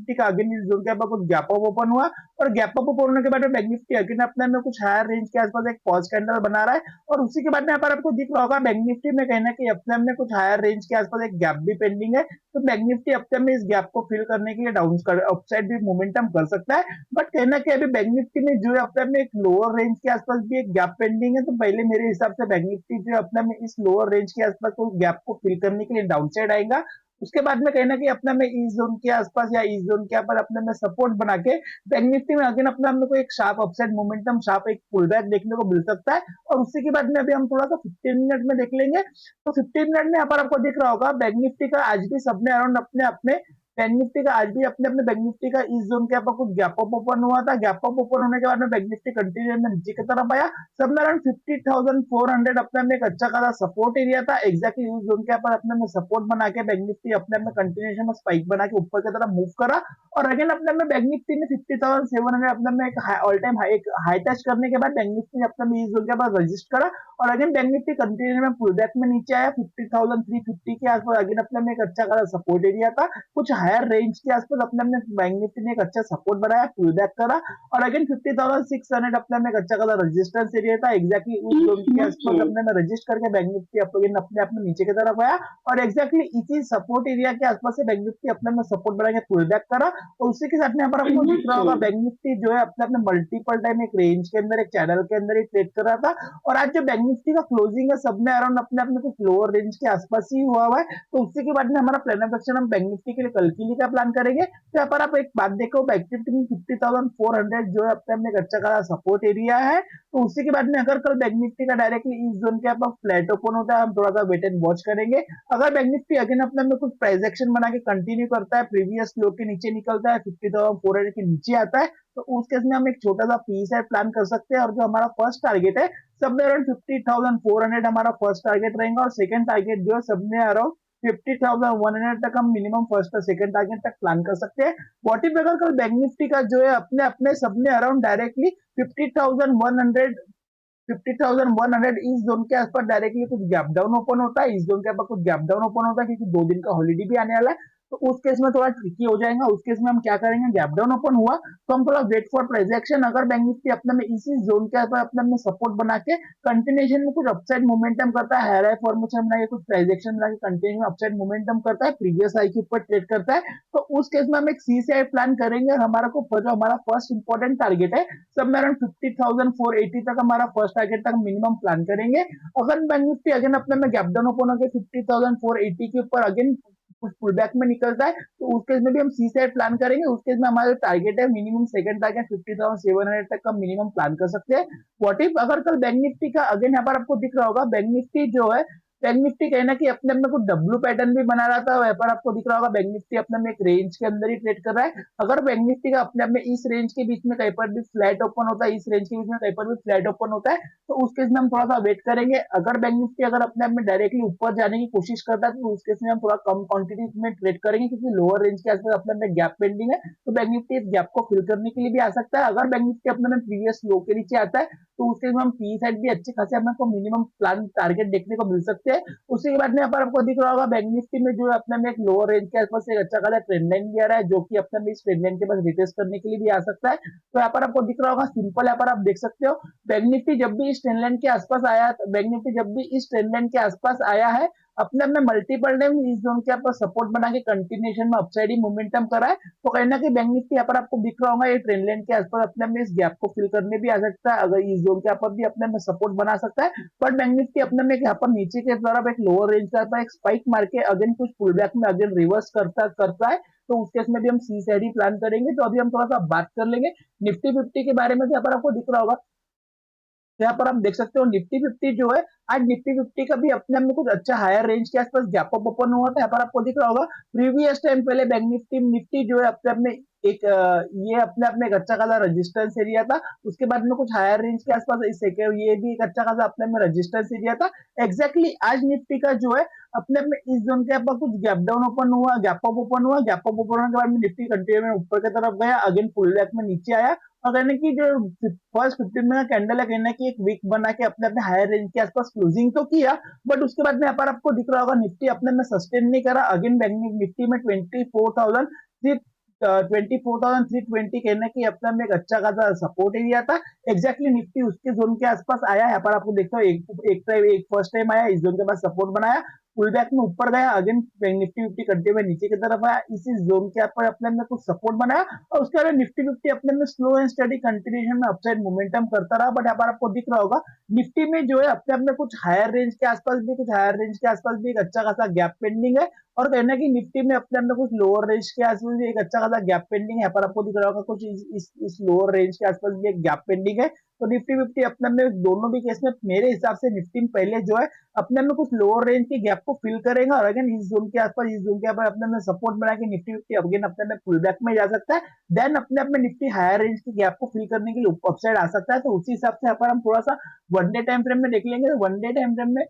Nifty का again इस zone के ऊपर कुछ गैप अप ओपन हुआ और गैप अप ओपन होने के बाद में बैंक निफ्टी अगेन अपने में कुछ हायर रेंज के आसपास एक पॉज कैंडल बना रहा है और उसी के बाद में यहाँ पर आपको दिख रहा होगा बैंक निफ्टी में कहना कि अपने में कुछ हायर रेंज के आसपास एक गैप भी पेंडिंग है। तो बैंक निफ्टी अपने में इस गैप को फिल करने के लिए डाउन अपसाइड भी मोमेंटम कर सकता है। बट कहना कि अभी बैंक निफ्टी में जो है अपने में एक लोअर रेंज के आसपास भी एक गैप पेंडिंग है। तो पहले मेरे हिसाब से बैंक निफ्टी जो है अपने में इस लोअर रेंज के आसपास उस गैप को फिल करने के लिए डाउन साइड आएगा। उसके बाद में कहना कि अपना में इस जोन के आसपास या इस जोन के ऊपर अपने में सपोर्ट बना के बैंक निफ्टी में अगेन अपना हमको एक शार्प अपसाइड मोमेंटम शार्प एक पुल बैक देखने को मिल सकता है। और उसी के बाद में अभी हम थोड़ा सा 15 मिनट में देख लेंगे। तो 15 मिनट में यहाँ पर आपको दिख रहा होगा बैंक निफ्टी का आज भी सबने अराउंड अपने अपने बैंक निफ्टी का आज भी अपने अपने बैंक निफ्टी का इस जोन के ऊपर कुछ गैप अप ओपन हुआ था। गैप अप ओपन होने के बाद में बैंक निफ्टी कंटिन्यू में नीचे की तरफ आया। सब में अराउंड 50,400 अपने में एक अच्छा खासा सपोर्ट एरिया था। एग्जैक्टली उस जोन के ऊपर अपने में सपोर्ट बना के बैंक निफ्टी अपने में कंटिन्यूएशन में स्पाइक बना के ऊपर की तरफ मूव करा और अगेन अपने में बैंक निफ्टी ने 50,700 अपने में एक ऑल टाइम हाई टच करने के बाद बैंक निफ्टी ने अपने में इस जोन के ऊपर रजिस्ट करा और अगेन बैंक निफ्टी कंटिन्यू में पुल बैक में नीचे आया 50,350 के आसपास। अगेन अपने में एक अच्छा खासा सपोर्ट एरिया था। कुछ हायर रेंज के आसपास अपने बैंक निफ्टी ने एक अच्छा सपोर्ट बनाया पुल बैक करा और अगेन 50,600 अपने में एक अच्छा खासा रेजिस्टेंस एरिया था। एग्जैक्टली उस जोन के आसपास अपने में रजिस्ट करके बैंक निफ्टी अपने अपने नीचे की तरफ आया और एग्जैक्टली इसी सपोर्ट एरिया के आसपास से बैंक निफ्टी अपने में सपोर्ट बना के पुल बैक करा और उसी के साथ में यहाँ पर आपको दिख रहा होगा बैंक निफ्टी जो है अपने अपने मल्टीपल टाइम एक रेंज के अंदर एक चैनल के अंदर ही ट्रेड कर रहा था। और आज जो बैंक निफ्टी का क्लोजिंग है सब में अराउंड अपने अपने कुछ लोअर रेंज के आसपास ही हुआ हुआ है। तो उसी के बाद में हमारा प्लान ऑफ एक्शन हम बैंक निफ्टी के लिए कल के लिए क्या प्लान करेंगे। तो यहाँ पर आप एक बात देखो बैंक निफ्टी में 50,400 जो है अपने अपने एक अच्छा खासा सपोर्ट एरिया है। तो उसी के बाद में अगर कल बैंक निफ्टी का डायरेक्टली इस जोन के ऊपर फ्लैट ओपन होता है हम थोड़ा सा वेट एंड वॉच करेंगे। अगर बैंक निफ्टी अगेन अपने में कुछ प्राइस एक्शन बना के कंटिन्यू करता है प्रीवियस लो के नीचे निकलता है 50,400 के नीचे आता है तो उस केस में हम एक छोटा सा पी साइड प्लान कर सकते हैं। और जो हमारा फर्स्ट टारगेट है सब में अराउंड 50,400 हमारा फर्स्ट टारगेट रहेगा और सेकंड टारगेट जो है सब में अराउंड 50,100 तक हम मिनिमम फर्स्ट और सेकंड टारगेट तक प्लान कर सकते हैं। व्हाट इफ अगर कल बैंक निफ्टी का जो है अपने अपने सब में अराउंड डायरेक्टली 50,100 50,100 इस जोन के आसपास डायरेक्टली कुछ गैप डाउन ओपन होता है। इस जोन के आसपास कुछ गैप डाउन ओपन होता है क्योंकि 2 दिन का हॉलीडे भी आने वाला है। तो उस केस में थोड़ा ट्रिकी हो जाएगा। उस केस में हम क्या करेंगे गैप डाउन ओपन हुआ तो हम थोड़ा वेट फॉर प्राइस एक्शन। अगर बैंक निफ्टी अपने में इसी जोन के आसपास अपने में सपोर्ट बना के कंटिन्यूएशन में कुछ अपसाइड मोमेंटम करता है हाई फॉर्मेशन बना के कुछ प्राइस एक्शन बना के कंटिन्यू अपसाइड मोमेंटम करता है प्रीवियस हाई के ऊपर ट्रेड करता है तो उस केस में हम एक सी से प्लान करेंगे। और हमारा को जो हमारा फर्स्ट इंपॉर्टेंट टारगेट है सब में अराउंड 50,480 तक हमारा फर्स्ट टारगेट तक मिनिमम प्लान करेंगे। अगर बैंक निफ्टी अगेन अपने में गैप डाउन ओपन होकर 50,480 के ऊपर अगेन कुछ पुल बैक में निकलता है तो उस केस में भी हम सी साइड प्लान करेंगे। उस केस में हमारा टारगेट है मिनिमम सेकंड टारगेट 50,700 तक का मिनिमम प्लान कर सकते हैं। व्हाट इफ अगर कल बैंक निफ्टी का अगेन यहाँ पर आपको दिख रहा होगा बैंक निफ्टी जो है बैंक निफ्टी कहना कि अपने अपने कुछ डब्ल्यू पैटर्न भी बना रहा था वहां पर आपको दिख रहा होगा बैंक निफ्टी अपने में एक रेंज के अंदर ही ट्रेड कर रहा है। अगर बैंक निफ्टी का अपने अपने इस रेंज के बीच में कहीं पर भी फ्लैट ओपन होता है इस रेंज के बीच में कहीं पर भी फ्लैट ओपन होता है तो उस केस में हम थोड़ा सा वेट करेंगे। अगर बैंक निफ्टी अगर अपने आप में डायरेक्टली ऊपर जाने की कोशिश करता है तो उस केस में हम थोड़ा कम क्वांटिटी में ट्रेड करेंगे क्योंकि लोअर रेंज के आसपास अपने में गैप पेंडिंग है तो बैंक निफ्टी इस गैप को फिल करने के लिए भी आ सकता है। अगर बैंक निफ्टी अपने में प्रीवियस लो के नीचे आता है तो उसके में हम पी साइड भी अच्छे खासे हमको मिनिमम प्लान टारगेट देखने को मिल सकते हैं। उसी के बाद में यहाँ पर आपको दिख रहा होगा बैंक निफ्टी में जो है अपने में एक लोअर रेंज के आसपास एक अच्छा खासा ट्रेंड लाइन भी आ रहा है जो कि अपने में इस ट्रेंड लाइन के पास रिटेस्ट करने के लिए भी आ सकता है। तो यहाँ पर आपको दिख रहा होगा सिंपल यहाँ पर आप देख सकते हो बैंक निफ्टी जब भी इस ट्रेंड लाइन के आसपास आया बैंक निफ्टी जब भी इस ट्रेंड लाइन के आसपास आया है अपने अपने मल्टीपल टाइम इस जोन के ऊपर सपोर्ट बना के कंटिन्यूएशन में अपसाइड ही मोमेंटम करा है। तो कहीं ना कहीं बैंक निफ्टी यहाँ पर आपको दिख रहा होगा ये ट्रेंड लाइन के आसपास अपने में इस गैप को फिल करने भी आ सकता है। अगर इस जोन के ऊपर भी अपने में सपोर्ट बना सकता है बट बैंक निफ्टी अपने में यहाँ पर नीचे के तरफ एक लोअर रेंज का एक स्पाइक मार के अगेन कुछ पुल बैक में अगेन रिवर्स करता करता है तो उस केस में भी हम सी साइड ही प्लान करेंगे। तो अभी हम थोड़ा सा बात कर लेंगे निफ्टी 50 के बारे में। यहाँ पर आपको दिख रहा होगा तो यहाँ पर आप देख सकते हो निफ्टी 50 जो है आज निफ्टी 50 का भी अपने में कुछ अच्छा हायर रेंज के आसपास गैप अप ओपन हुआ था। यहाँ पर आपको दिख रहा होगा प्रीवियस टाइम पहले बैंक निफ्टी निफ्टी जो है अपने अपने एक ये अपने अपने एक अच्छा खासा रेजिस्टेंस एरिया था। उसके बाद में कुछ हायर रेंज के आसपास इस ये भी एक अच्छा खासा अपने में रेजिस्टेंस एरिया था। एग्जैक्टली आज निफ्टी का जो है अपने अपने इस जोन के ऊपर कुछ गैप डाउन ओपन हुआ गैप अप ओपन हुआ गैप अप ओपन होने के बाद में निफ्टी कंटिन्यू में ऊपर की तरफ गया अगेन पुल बैक में नीचे आया और कहने की जो फर्स्ट 15 मिनट कैंडल है कहना की एक वीक बना के अपने अपने हायर रेंज के आसपास क्लोजिंग तो किया बट उसके बाद में यहाँ पर आपको दिख रहा होगा निफ्टी अपने में सस्टेन नहीं करा। अगेन बैंक निफ्टी में 24,000 24,320 कहना कि अपना में एक अच्छा खासा सपोर्ट एरिया था। एग्जैक्टली निफ्टी उसके जोन के आसपास आया। यहाँ पर आपको देखते हो एक फर्स्ट टाइम आया, इस जोन के पास सपोर्ट बनाया, पुल बैक में ऊपर गया, अगेन निफ्टी फिफ्टी करते हुए नीचे की तरफ आया, इसी जोन के ऊपर अपने में कुछ सपोर्ट बनाया और उसके बाद निफ्टी फिफ्टी अपने में स्लो एंड स्टडी कंटिन्यूशन में अपसाइड मोमेंटम करता रहा। बट यहाँ पर आपको दिख रहा होगा निफ्टी में जो है अपने अपने कुछ हायर रेंज के आसपास भी, कुछ हायर रेंज के आसपास भी एक अच्छा खासा गैप पेंडिंग है और कहना कि निफ्टी में अपने अपने कुछ लोअर रेंज के आसपास भी एक अच्छा खासा गैप पेंडिंग है। यहाँ पर आपको दिख रहा होगा कुछ इस लोअर रेंज के आसपास भी एक गैप पेंडिंग है। तो निफ्टी फिफ्टी अपने में दोनों भी केस में मेरे हिसाब से निफ्टी पहले जो है अपने में कुछ लोअर रेंज के गैप को फिल करेगा और अगेन इस जोन के आसपास, इस जोन के ऊपर अपने में सपोर्ट बना के निफ्टी फिफ्टी अगेन अपने में पुल बैक में जा सकता है। देन अपने अपने निफ्टी हायर रेंज के गैप को फिल करने के लिए अपसाइड आ सकता है। तो उसी हिसाब से यहाँ पर हम थोड़ा सा वन डे टाइम फ्रेम में देख लेंगे। तो वन डे टाइम फ्रेम में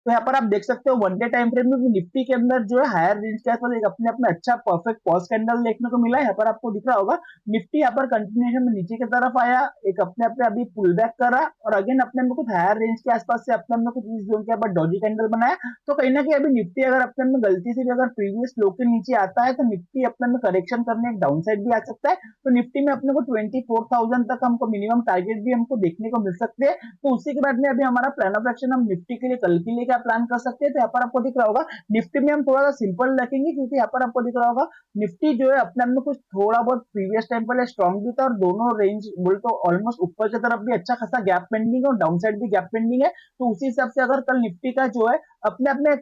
तो यहाँ पर आप देख सकते हो वन डे टाइम फ्रेम में निफ्टी के अंदर जो है हायर रेंज के आसपास एक अपने अपने अच्छा परफेक्ट पॉज कैंडल देखने को मिला है। यहाँ पर आपको दिख रहा होगा निफ्टी यहाँ पर कंटिन्यूएशन में नीचे की तरफ आया, एक अपने अपने अभी पुल बैक करा और अगेन अपने में कुछ हायर रेंज के आसपास से अपने में कुछ इस जोन के ऊपर डॉजी कैंडल बनाया। तो कहीं ना कहीं अभी निफ्टी अगर अपने में गलती से भी अगर प्रीवियस लो के नीचे आता है तो निफ्टी अपने में करेक्शन करने एक डाउन साइड भी आ सकता है। तो निफ्टी में अपने को 24,000 तक हमको मिनिमम टारगेट भी हमको देखने को मिल सकते हैं। तो उसी के बाद में अभी हमारा प्लान ऑफ एक्शन हम निफ्टी के लिए कल के लिए क्या प्लान कर सकते हैं। तो यहाँ पर आपको दिख रहा होगा निफ्टी में हम थोड़ा सा सिंपल रखेंगे क्योंकि यहाँ पर आपको दिख रहा होगा निफ्टी जो है अपने आप में कुछ थोड़ा बहुत प्रीवियस टाइम पर स्ट्रॉन्ग भी था और दोनों रेंज बोल तो ऑलमोस्ट ऊपर की तरफ भी अच्छा खासा गैप पेंडिंग है और डाउन साइड भी गैप पेंडिंग है। तो उसी हिसाब से अगर कल निफ्टी का जो है अपने अपने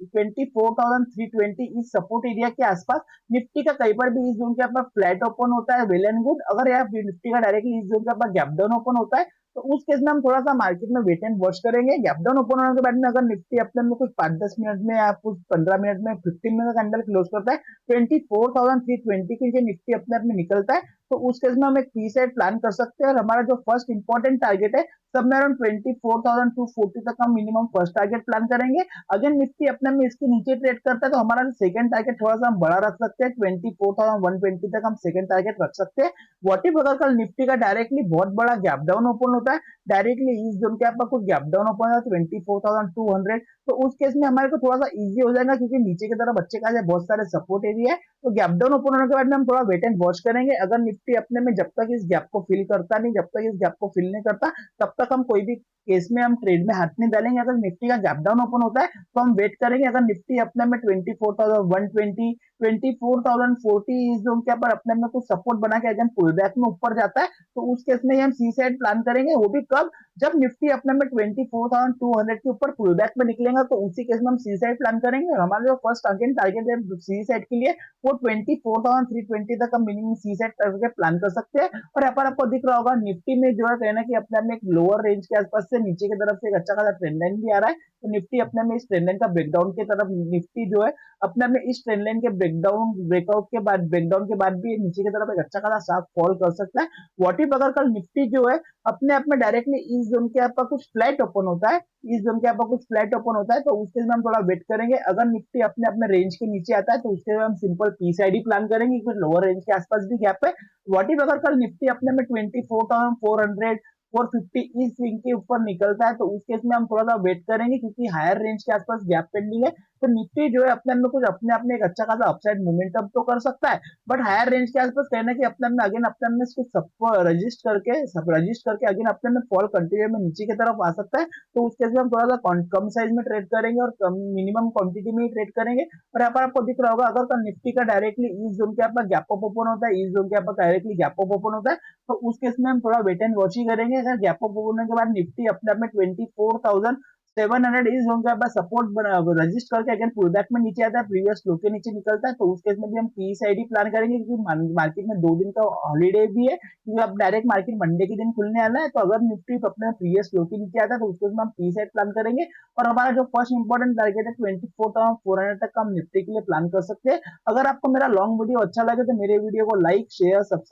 24,320 इस सपोर्ट एरिया के आसपास निफ्टी का कई बार भी इस जोन के ऊपर फ्लैट ओपन होता है वेल एंड गुड। अगर यार निफ्टी का डायरेक्टली इस जोन के ऊपर गैप डाउन ओपन होता है तो उस केस में हम थोड़ा सा मार्केट में वेट एंड वॉच करेंगे। गैप डाउन ओपन होने के बाद में अगर निफ्टी अपने में कुछ 5-10 मिनट में या कुछ 15 मिनट में 15 मिनट का कैंडल क्लोज करता है 24,320 के नीचे निफ्टी अपने आप में निकलता है तो उस केस में हम एक पी साइड प्लान कर सकते हैं और हमारा जो फर्स्ट इंपॉर्टेंट टारगेट है सब में अराउंड 24,240 तक हम मिनिमम फर्स्ट टारगेट प्लान करेंगे। अगर निफ्टी अपने में इसके नीचे ट्रेड करता है तो हमारा सेकंड टारगेट थोड़ा सा हम बड़ा रख सकते हैं, 24,120 तक हम सेकंड टारगेट रख सकते हैं। व्हाट इफ अगर कल निफ्टी का डायरेक्टली बहुत बड़ा गैप डाउन ओपन होता है, डायरेक्टली इस जोन के आपका कुछ गैप डाउन ओपन होता है 24,200, तो उस केस में हमारे को थोड़ा सा इजी हो जाएगा क्योंकि नीचे की तरफ अच्छे खासे बहुत सारे सपोर्ट एरिया है। तो गैप डाउन ओपन होने के बाद में हम थोड़ा वेट एंड वॉच करेंगे। अगर निफ्टी अपने में जब तक इस गैप को फिल करता नहीं, जब तक इस गैप को फिल नहीं करता तब तक हम कोई भी केस में हम ट्रेड में हाथ नहीं डालेंगे। अगर निफ्टी का गैप डाउन ओपन होता है तो हम वेट करेंगे। अगर निफ्टी अपने में 24,120 24,040 इस जोन के ऊपर अपने में कुछ सपोर्ट बना के अगेन पुल बैक में ऊपर जाता है तो उस केस में हम सी साइड प्लान करेंगे। वो भी कब, जब निफ्टी अपने में 24,200 के ऊपर पुल बैक में निकलेगा तो उसी केस में हम सी साइड प्लान करेंगे। और हमारा जो फर्स्ट अगेन टारगेट है सी साइड के लिए वो 24,320 तक हम मिनिमम सी साइड करके प्लान कर सकते हैं। और यहाँ पर आपको दिख रहा होगा निफ्टी में जो है कहना कि अपने में एक लोअर रेंज के आसपास से नीचे की तरफ से एक अच्छा खासा ट्रेंड लाइन भी आ रहा है। तो निफ्टी अपने में इस ट्रेंड लाइन का ब्रेकडाउन की तरफ निफ्टी जो है अपने में इस ट्रेंड लाइन के ब्रेकडाउन के बाद भी नीचे की तरफ एक अच्छा खासा शार्प फॉल कर सकता है। व्हाट इफ अगर कल निफ्टी जो है अपने आप में डायरेक्टली इस जोन के आपका कुछ फ्लैट ओपन होता है, इस जोन के आपका कुछ फ्लैट ओपन होता है तो उसके लिए हम थोड़ा वेट करेंगे। अगर निफ्टी अपने अपने रेंज के नीचे आता है तो उसके लिए हम सिंपल पी साइड ही प्लान करेंगे क्योंकि लोअर रेंज के आसपास भी गैप है। व्हाट इफ अगर कल निफ्टी अपने में 24,400 450 इस स्विंग के ऊपर निकलता है तो उस केस में हम थोड़ा सा वेट करेंगे क्योंकि हायर रेंज के आसपास गैप पेंडिंग है। तो निफ्टी जो है अपने में कुछ अपने अपने एक अच्छा खासा अपसाइड मोमेंटम तो कर सकता है बट हायर रेंज के आसपास कहना कि अपने में अगेन अपने में इसको सबको रजिस्ट करके अगेन अपने में फॉल कंटिन्यू में नीचे की तरफ आ सकता है। तो उस केस में हम थोड़ा सा कम साइज में ट्रेड करेंगे और मिनिमम क्वांटिटी में ही ट्रेड करेंगे। और यहाँ पर आपको दिख रहा होगा अगर निफ्टी का डायरेक्टली इस जोन के आपका गैप अप ओपन होता है, इस जोन के आपका डायरेक्टली गैप अप ओपन होता है तो उस केस में हम थोड़ा वेट एंड वॉच ही करेंगे। अगर गैप अप होने के बाद निफ्टी अपने आप में 24,700 इस जोन के ऊपर सपोर्ट रजिस्ट करके अगेन पुल बैक में नीचे आता है, प्रीवियस लो के नीचे निकलता है तो उस केस में भी हम पी साइड ही प्लान करेंगे क्योंकि मार्केट में 2 दिन का हॉलीडे भी है क्योंकि अब डायरेक्ट मार्केट मंडे के दिन खुलने वाला है। तो अगर निफ्टी अपने प्रीवियस लो के नीचे आता है तो उस केस में हम पी साइड प्लान करेंगे। और हमारा जो फर्स्ट इंपॉर्टेंट टारगेट है 24,400 तक हम निफ्टी के लिए प्लान कर सकते हैं। अगर आपको मेरा लॉन्ग वीडियो अच्छा लगे तो मेरे वीडियो को लाइक शेयर सब्सक्राइब